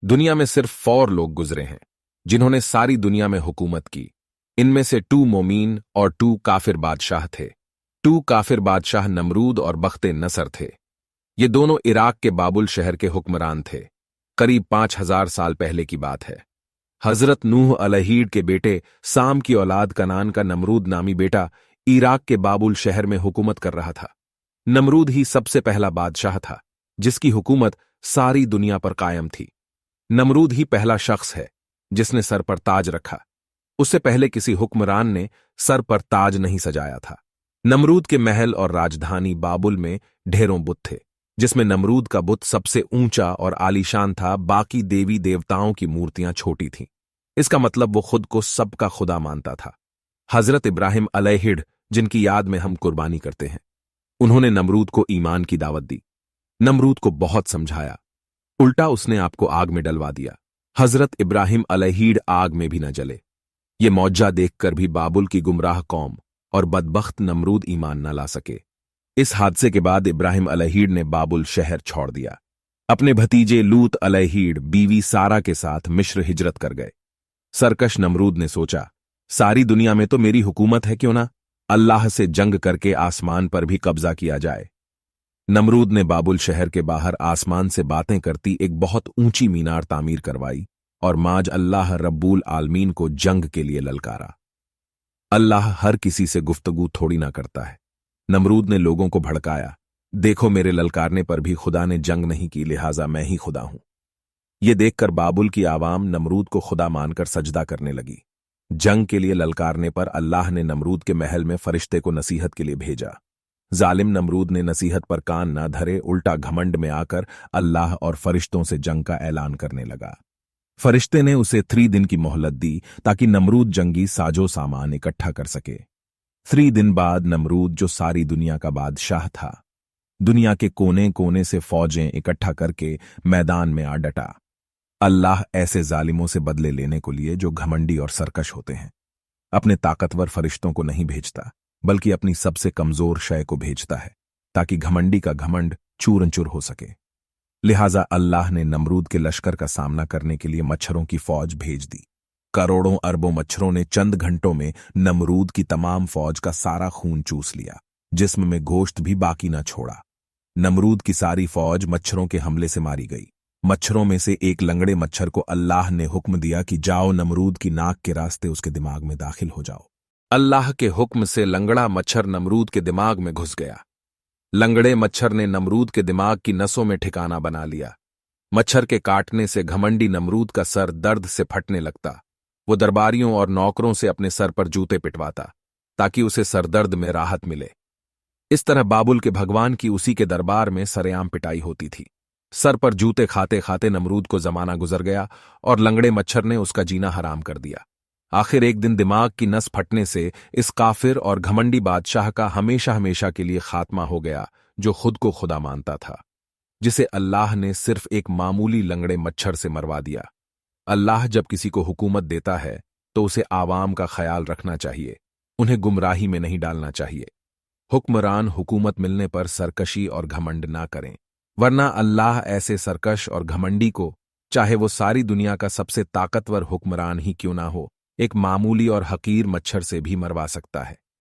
दुनिया में सिर्फ 4 लोग गुजरे हैं जिन्होंने सारी दुनिया में हुकूमत की। इनमें से 2 मोमीन और 2 काफिर बादशाह थे। 2 काफिर बादशाह नमरूद और बख्ते नसर थे। ये दोनों इराक के बाबुल शहर के हुक्मरान थे। करीब 5000 साल पहले की बात है। हजरत नूह अलैहिड के बेटे साम की औलाद कनान का नमरूद नामी बेटा इराक के बाबुल शहर में हुकूमत कर रहा था। नमरूद ही सबसे पहला बादशाह था जिसकी हुकूमत सारी दुनिया पर कायम थी। नमरूद ही पहला शख्स है जिसने सर पर ताज रखा। उससे पहले किसी हुक्मरान ने सर पर ताज नहीं सजाया था। नमरूद के महल और राजधानी बाबुल में ढेरों बुत थे, जिसमें नमरूद का बुत सबसे ऊंचा और आलीशान था। बाकी देवी देवताओं की मूर्तियां छोटी थीं। इसका मतलब वो खुद को सबका खुदा मानता था। हजरत इब्राहिम अलैहिड, जिनकी याद में हम कुर्बानी करते हैं, उन्होंने नमरूद को ईमान की दावत दी। नमरूद को बहुत समझाया, उल्टा उसने आपको आग में डलवा दिया। हजरत इब्राहिम अलैहिड आग में भी न जले। ये मौजा देखकर भी बाबुल की गुमराह कौम और बदबख्त नमरूद ईमान न ला सके। इस हादसे के बाद इब्राहिम अलैहिड ने बाबुल शहर छोड़ दिया। अपने भतीजे लूत अलैहिड बीवी सारा के साथ मिस्र हिजरत कर गए। सरकश नमरूद ने सोचा, सारी दुनिया में तो मेरी हुकूमत है, क्यों ना अल्लाह से जंग करके आसमान पर भी कब्जा किया जाए। नमरूद ने बाबुल शहर के बाहर आसमान से बातें करती एक बहुत ऊंची मीनार तामीर करवाई और माज अल्लाह रब्बुल आलमीन को जंग के लिए ललकारा। अल्लाह हर किसी से गुफ्तगू थोड़ी ना करता है। नमरूद ने लोगों को भड़काया, देखो मेरे ललकारने पर भी खुदा ने जंग नहीं की, लिहाजा मैं ही खुदा हूं। ये देखकर बाबुल की आवाम नमरूद को खुदा मानकर सजदा करने लगी। जंग के लिए ललकारने पर अल्लाह ने नमरूद के महल में फरिश्ते को नसीहत के लिए भेजा। जालिम नमरूद ने नसीहत पर कान ना धरे, उल्टा घमंड में आकर अल्लाह और फरिश्तों से जंग का ऐलान करने लगा। फरिश्ते ने उसे 3 दिन की मोहलत दी ताकि नमरूद जंगी साजो सामान इकट्ठा कर सके। 3 दिन बाद नमरूद, जो सारी दुनिया का बादशाह था, दुनिया के कोने कोने से फौजें इकट्ठा करके मैदान में आ डटा। अल्लाह ऐसे जालिमों से बदले लेने को लिए जो घमंडी और सरकश होते हैं, अपने ताकतवर फरिश्तों को नहीं भेजता, बल्कि अपनी सबसे कमजोर शय को भेजता है ताकि घमंडी का घमंड चूरन चूर हो सके। लिहाजा अल्लाह ने नमरूद के लश्कर का सामना करने के लिए मच्छरों की फौज भेज दी। करोड़ों अरबों मच्छरों ने चंद घंटों में नमरूद की तमाम फौज का सारा खून चूस लिया, जिस्म में गोश्त भी बाकी न छोड़ा। नमरूद की सारी फौज मच्छरों के हमले से मारी गई। मच्छरों में से एक लंगड़े मच्छर को अल्लाह ने हुक्म दिया कि जाओ नमरूद की नाक के रास्ते उसके दिमाग में दाखिल हो जाओ। अल्लाह के हुक्म से लंगड़ा मच्छर नमरूद के दिमाग में घुस गया। लंगड़े मच्छर ने नमरूद के दिमाग की नसों में ठिकाना बना लिया। मच्छर के काटने से घमंडी नमरूद का सर दर्द से फटने लगता। वो दरबारियों और नौकरों से अपने सर पर जूते पिटवाता ताकि उसे सरदर्द में राहत मिले। इस तरह बाबुल के भगवान की उसी के दरबार में सरेआम पिटाई होती थी। सर पर जूते खाते खाते नमरूद को जमाना गुजर गया और लंगड़े मच्छर ने उसका जीना हराम कर दिया। आखिर एक दिन दिमाग की नस फटने से इस काफिर और घमंडी बादशाह का हमेशा हमेशा के लिए खात्मा हो गया, जो खुद को खुदा मानता था, जिसे अल्लाह ने सिर्फ एक मामूली लंगड़े मच्छर से मरवा दिया। अल्लाह जब किसी को हुकूमत देता है तो उसे आवाम का ख्याल रखना चाहिए, उन्हें गुमराही में नहीं डालना चाहिए। हुक्मरान हुकूमत मिलने पर सरकशी और घमंड ना करें, वरना अल्लाह ऐसे सरकश और घमंडी को, चाहे वो सारी दुनिया का सबसे ताकतवर हुक्मरान ही क्यों ना हो, एक मामूली और हकीर मच्छर से भी मरवा सकता है।